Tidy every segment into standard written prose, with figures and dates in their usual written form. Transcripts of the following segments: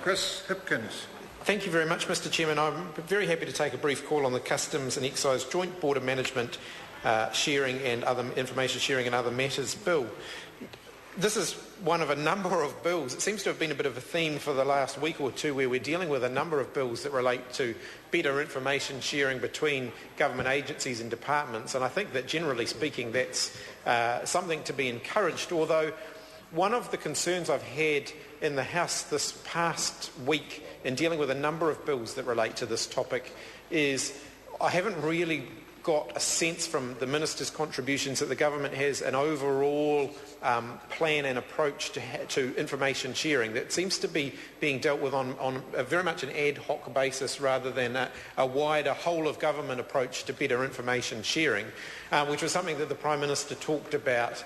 Chris Hipkins. Thank you very much, Mr Chairman. I'm very happy to take a brief call on the Customs and Excise Joint Border Management sharing and other information sharing and other matters bill. This is one of a number of bills. It seems to have been a bit of a theme for the last week or two where we're dealing with a number of bills that relate to better information sharing between government agencies and departments, and I think that generally speaking that's something to be encouraged, although one of the concerns I've had in the House this past week in dealing with a number of bills that relate to this topic is I haven't really got a sense from the Minister's contributions that the government has an overall plan and approach to information sharing that seems to be being dealt with on a very much an ad hoc basis rather than a wider whole of government approach to better information sharing, which was something that the Prime Minister talked about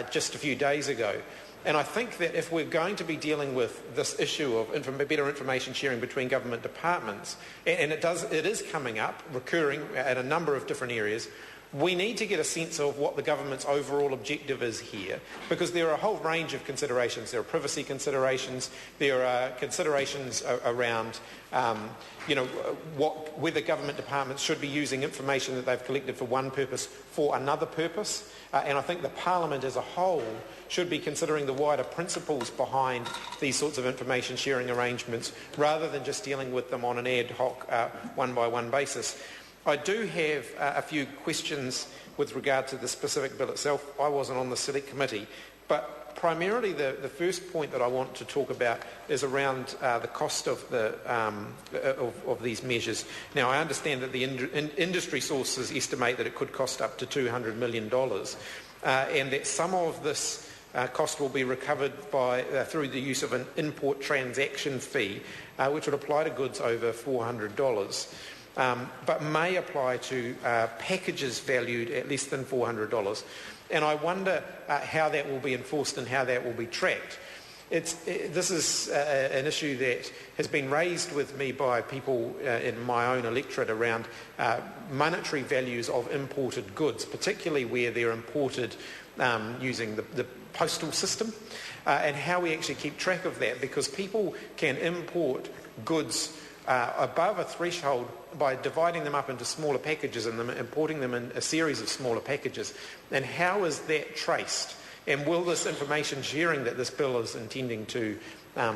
just a few days ago. And I think that if we're going to be dealing with this issue of better information sharing between government departments, and it is coming up, recurring at a number of different areas, we need to get a sense of what the government's overall objective is here, because there are a whole range of considerations. There are privacy considerations, there are considerations around whether government departments should be using information that they've collected for one purpose for another purpose. And I think the Parliament as a whole should be considering the wider principles behind these sorts of information sharing arrangements rather than just dealing with them on an ad hoc one-by-one basis. I do have a few questions with regard to the specific bill itself. I wasn't on the Select Committee, but primarily the first point that I want to talk about is around the cost of these measures. Now, I understand that the industry sources estimate that it could cost up to $200 million, and that some of this cost will be recovered through the use of an import transaction fee, which would apply to goods over $400. But may apply to packages valued at less than $400. And I wonder how that will be enforced and how that will be tracked. This is an issue that has been raised with me by people in my own electorate around monetary values of imported goods, particularly where they're imported using the postal system, and how we actually keep track of that, because people can import goods above a threshold by dividing them up into smaller packages and importing them in a series of smaller packages. And how is that traced? And will this information sharing that this bill is intending to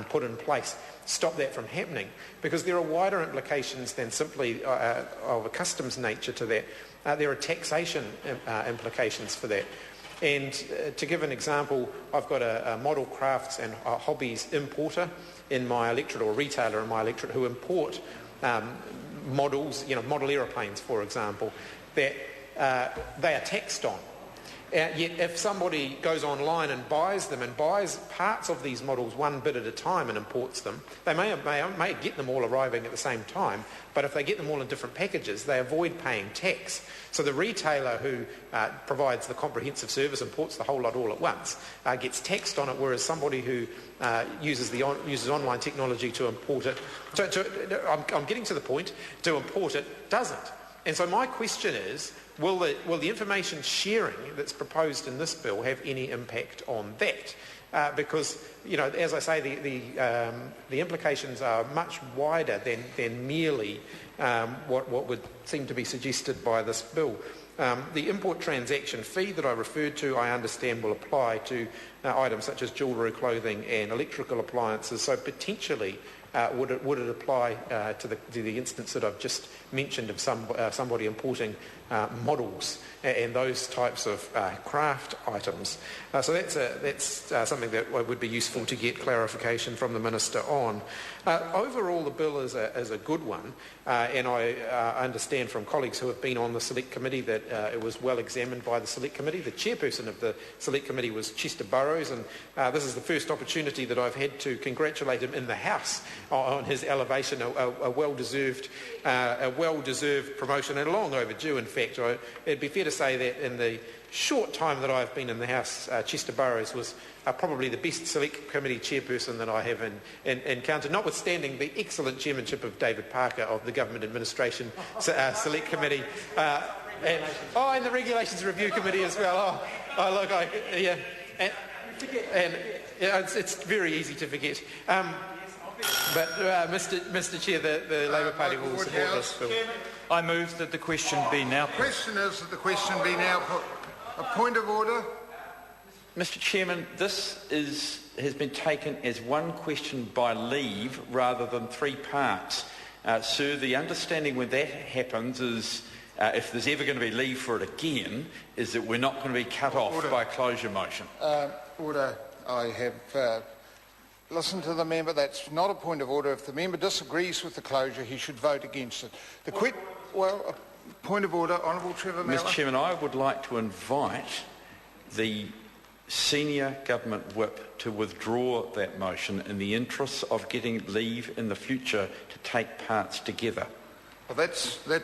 put in place stop that from happening? Because there are wider implications than simply of a customs nature to that. There are taxation implications for that. And to give an example, I've got a model crafts and hobbies importer in my electorate, or retailer in my electorate, who import models, model aeroplanes, for example, that they are taxed on. Yet if somebody goes online and buys them and buys parts of these models one bit at a time and imports them, they may get them all arriving at the same time, but if they get them all in different packages, they avoid paying tax. So the retailer who provides the comprehensive service, imports the whole lot all at once, gets taxed on it, whereas somebody who uses online technology to import it, I'm getting to the point, to import it, doesn't. And so my question is, will the information sharing that's proposed in this bill have any impact on that? Because, as I say, the implications are much wider than merely what would seem to be suggested by this bill. The import transaction fee that I referred to, I understand, will apply to items such as jewellery, clothing and electrical appliances. So potentially, would it apply to the instance that I've just mentioned of somebody importing models and those types of craft items? So that's something that would be useful to get clarification from the Minister on. Overall, the bill is a good one, and I understand from colleagues who have been on the Select Committee that it was well examined by the Select Committee. The chairperson of the Select Committee was Chester Burrows, and this is the first opportunity that I've had to congratulate him in the House on his elevation, a well-deserved promotion, and long overdue, in fact. It'd be fair to say that in the short time that I've been in the House, Chester Burrows was probably the best Select Committee chairperson that I have encountered, notwithstanding the excellent chairmanship of David Parker of the Government Administration Select Committee. And the Regulations Review Committee as well. It's very easy to forget. But Mr Chair, the Labour Party will support this bill. I move that the question be now The put. question is that the question be now put. A point of order. Mr Chairman, this has been taken as one question by leave rather than three parts. Sir, the understanding when that happens is, if there's ever going to be leave for it again, is that we're not going to be cut off by a closure motion. Order. I have listened to the member. That's not a point of order. If the member disagrees with the closure, he should vote against it. A point of order. Honourable Trevor Mallett. Mr Chairman, I would like to invite the senior government whip to withdraw that motion in the interests of getting leave in the future to take parts together. Well, the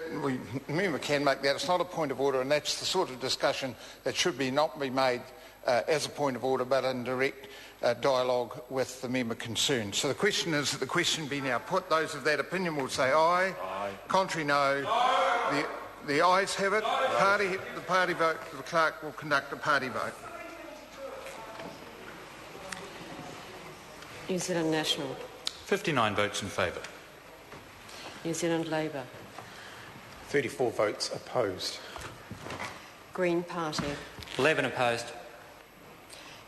member can make that. It's not a point of order, and that's the sort of discussion that should not be made as a point of order, but in direct dialogue with the member concerned. So the question is that the question be now put. Those of that opinion will say aye. Aye. Contrary, no. Aye. The ayes have it. The party vote. The clerk will conduct a party vote. New Zealand National. 59 votes in favour. New Zealand Labour. 34 votes opposed. Green Party. 11 opposed.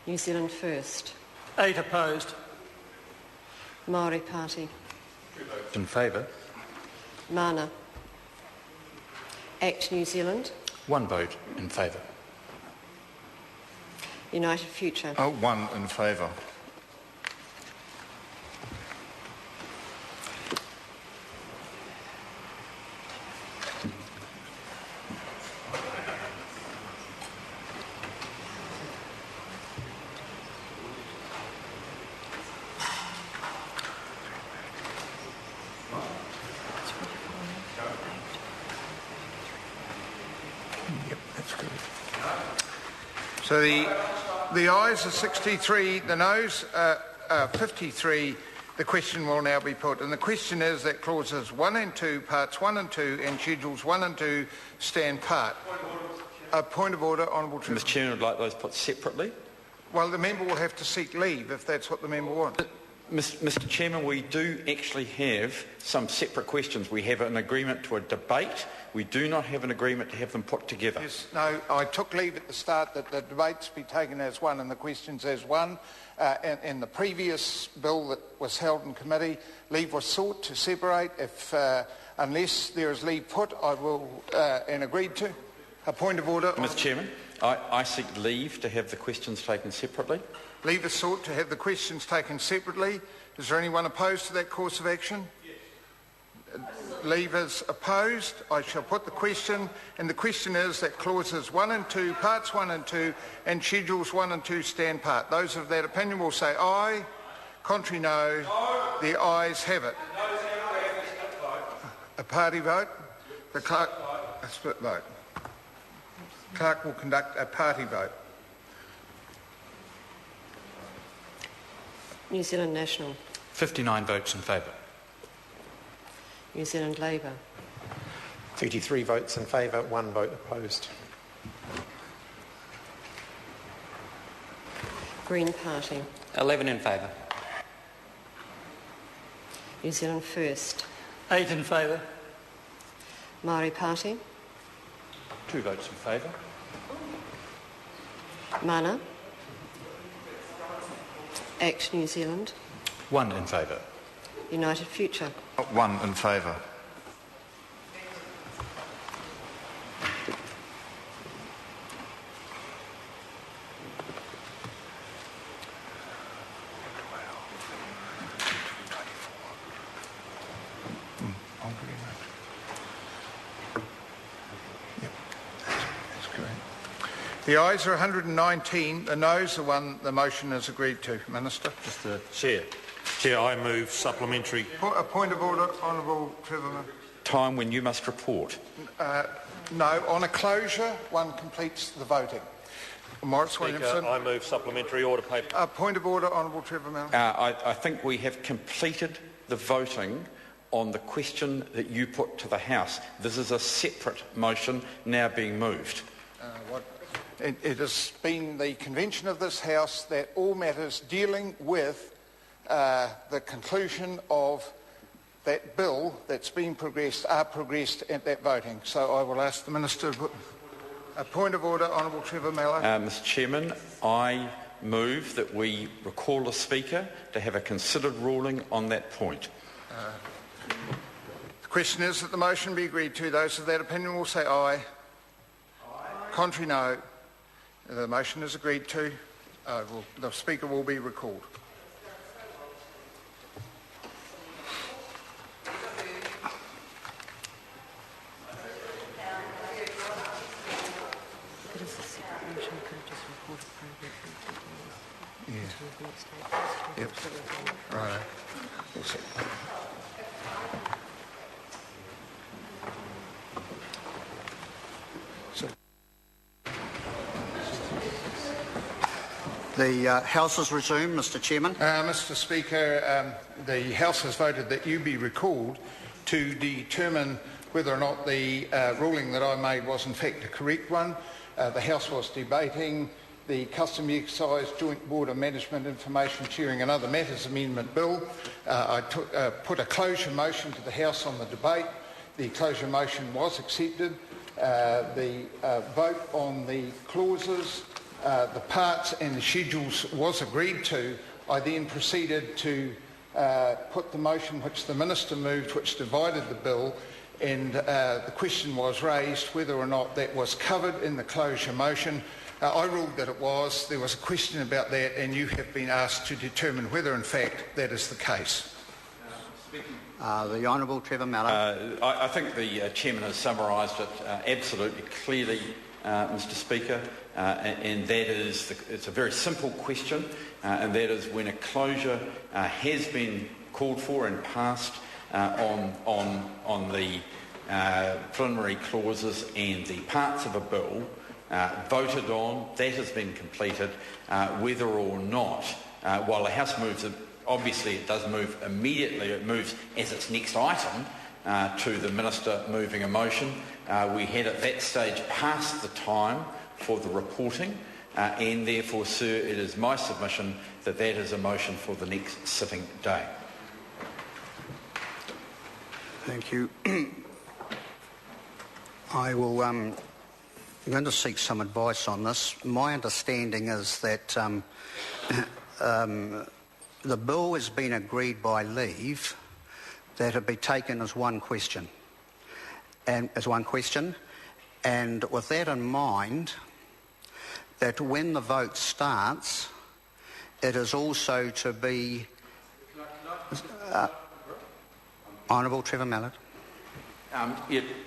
New Zealand First. 8 opposed. Māori Party. 2 votes in favour. Mana. Act New Zealand. 1 vote in favour. United Future. 1 in favour. So the ayes are 63, the noes are 53. The question will now be put. And the question is that clauses 1 and 2, parts 1 and 2, and schedules 1 and 2 stand part. A point of order, Honourable Trevor. Mr Chairman, I'd like those put separately. Well, the member will have to seek leave if that's what the member wants. Mr Chairman, we do actually have some separate questions. We have an agreement to a debate. We do not have an agreement to have them put together. Yes, no, I took leave at the start that the debates be taken as one and the questions as one. In the previous bill that was held in committee, leave was sought to separate. Unless there is leave put, I will, and agreed to. A point of order. Mr Chairman, I seek leave to have the questions taken separately. Leave is sought to have the questions taken separately. Is there anyone opposed to that course of action? Yes. Leave is opposed. I shall put the question, and the question is that clauses 1 and 2, parts 1 and 2, and schedules 1 and 2 stand part. Those of that opinion will say aye. Contrary, no. The ayes have it. A party vote. The clerk, a split vote. Clerk will conduct a party vote. New Zealand National. 59 votes in favour. New Zealand Labour. 33 votes in favour, 1 vote opposed. Green Party. 11 in favour. New Zealand First. 8 in favour. Māori Party. 2 votes in favour. Mana. Act New Zealand. 1 in favour. United Future. 1 in favour. The ayes are 119. The noes are 1. The motion is agreed to. Minister. Mr. Chair, I move supplementary. A point of order, Honourable Trevor. Time when you must report. No, on a closure, one completes the voting. Morris Williamson. I move supplementary order paper. A point of order, Honourable Trevor Mallett. I think we have completed the voting on the question that you put to the House. This is a separate motion now being moved. It has been the convention of this House that all matters dealing with the conclusion of that bill that's been progressed are progressed at that voting. So I will ask the Minister to put a point of order. Honourable Trevor Mallard. Mr Chairman, I move that we recall the Speaker to have a considered ruling on that point. The question is that the motion be agreed to. Those of that opinion will say aye. Aye. Contrary, no. The motion is agreed to. The Speaker will be recalled. Yep. Right. The House has resumed, Mr Chairman. Mr Speaker, the House has voted that you be recalled to determine whether or not the ruling that I made was in fact a correct one. The House was debating the Custom Excise Joint Board of Management Information Sharing and Other Matters Amendment Bill. I put a closure motion to the House on the debate. The closure motion was accepted. The vote on the clauses, the parts and the schedules was agreed to. I then proceeded to put the motion which the Minister moved, which divided the bill, and the question was raised whether or not that was covered in the closure motion. I ruled that it was. There was a question about that, and you have been asked to determine whether in fact that is the case. The Honourable Trevor Mallard. I think the Chairman has summarised it absolutely clearly, Mr Speaker, and that is, it's a very simple question, and that is when a closure has been called for and passed on the preliminary clauses and the parts of a bill voted on, that has been completed, whether or not, while the House moves, obviously it does move immediately, it moves as its next item to the Minister moving a motion. We had at that stage passed the time for the reporting, and therefore, sir, it is my submission that that is a motion for the next sitting day. Thank you. I will. I'm going to seek some advice on this. My understanding is that the bill has been agreed by leave that it be taken as one question, and with that in mind, that when the vote starts, it is also to be Honourable Trevor Mallard.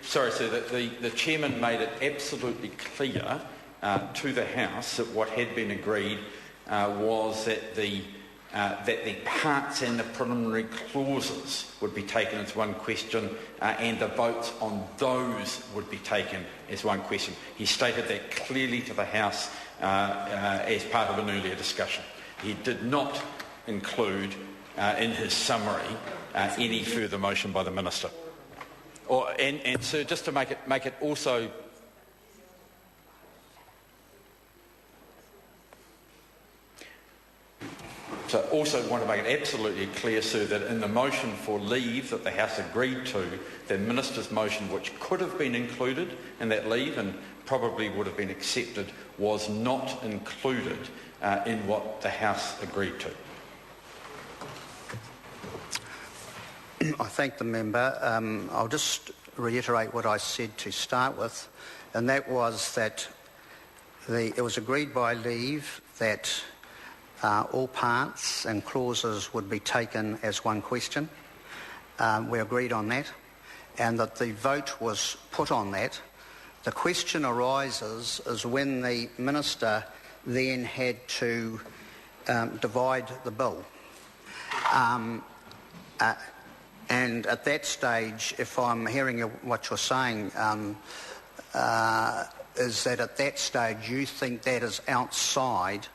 Sorry, sir, the Chairman made it absolutely clear to the House that what had been agreed was that the parts and the preliminary clauses would be taken as one question, and the votes on those would be taken as one question. He stated that clearly to the House as part of an earlier discussion. He did not include in his summary any further motion by the Minister. And sir, just to make it also so also want to make it absolutely clear, sir, that in the motion for leave that the House agreed to, the Minister's motion, which could have been included in that leave and probably would have been accepted, was not included in what the House agreed to. I thank the member. I'll just reiterate what I said to start with, and that was that it was agreed by leave that all parts and clauses would be taken as one question. We agreed on that, and that the vote was put on that. The question arises is when the Minister then had to divide the bill. And at that stage, if I'm hearing what you're saying, is that at that stage you think that is outside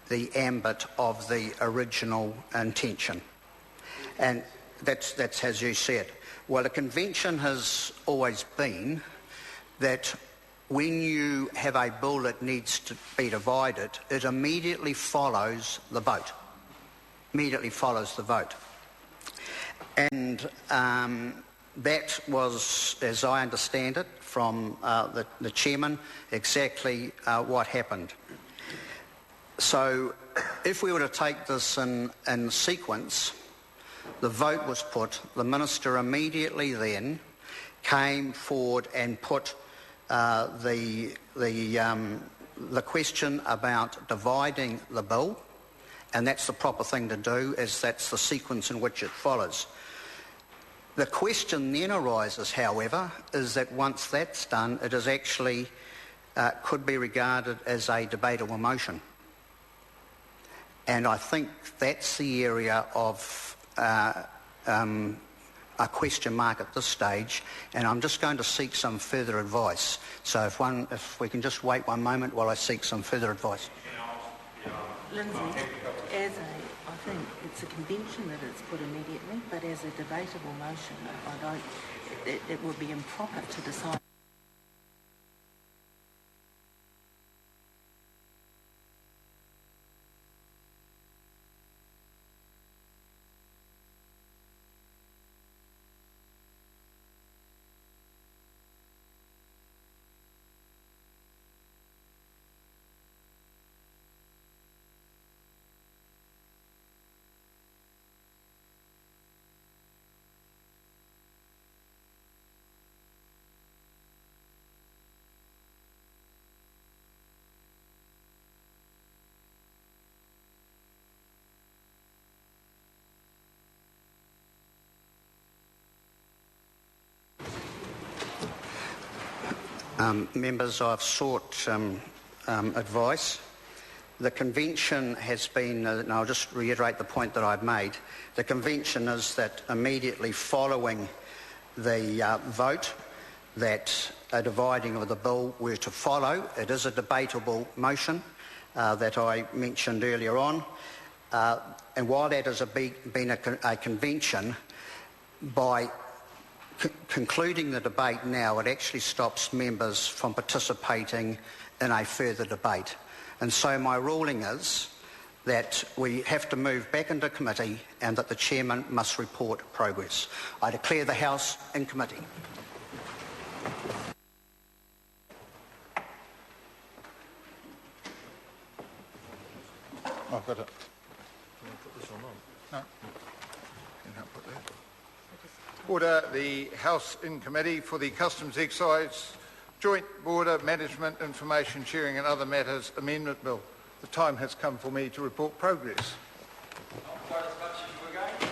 the ambit of the original intention. And that's as you said. Well, the convention has always been that when you have a bill that needs to be divided, it immediately follows the vote. immediately follows the vote. And that was, as I understand it, from the chairman, exactly what happened. So if we were to take this in sequence, the vote was put, the minister immediately then came forward and put the question about dividing the bill, and that's the proper thing to do, as that's the sequence in which it follows. The question then arises, however, is that once that's done, it is actually could be regarded as a debatable motion. And I think that's the area of a question mark at this stage, and I'm just going to seek some further advice. So if we can just wait one moment while I seek some further advice. Lindsay, I think it's a convention that it's put immediately, but as a debatable motion, it would be improper to decide. Members, I've sought advice. The convention has been, and I'll just reiterate the point that I've made, the convention is that immediately following the vote that a dividing of the bill were to follow. It is a debatable motion that I mentioned earlier on, and while that has been a convention, by concluding the debate now, it actually stops members from participating in a further debate. And so my ruling is that we have to move back into committee and that the chairman must report progress. I declare the House in committee. I've got it. No. You can't put that. Order the House in committee for the Customs Excise Joint Border Management Information Sharing and Other Matters Amendment Bill. The time has come for me to report progress. Not quite as much as we're going.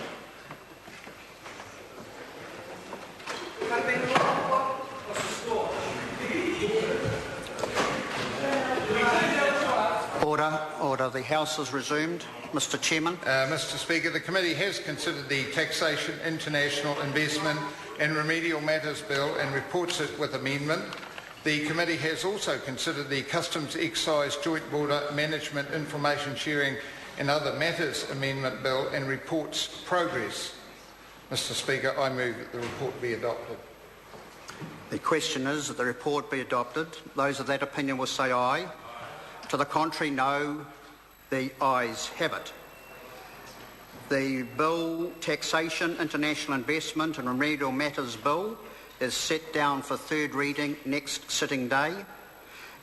Order. The House is resumed. Mr. Chairman. Mr. Speaker, the committee has considered the Taxation, International Investment and Remedial Matters Bill and reports it with amendment. The committee has also considered the Customs Excise Joint Border Management Information Sharing and Other Matters Amendment Bill and reports progress. Mr. Speaker, I move that the report be adopted. The question is that the report be adopted. Those of that opinion will say aye. To the contrary, no. The ayes have it. The bill, Taxation, International Investment and Remedial Matters Bill, is set down for third reading next sitting day.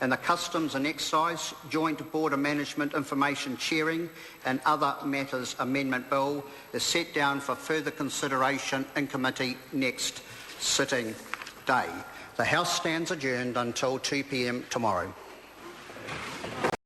And the Customs and Excise Joint Border Management Information Sharing and Other Matters Amendment Bill is set down for further consideration in committee next sitting day. The House stands adjourned until 2 p.m. tomorrow.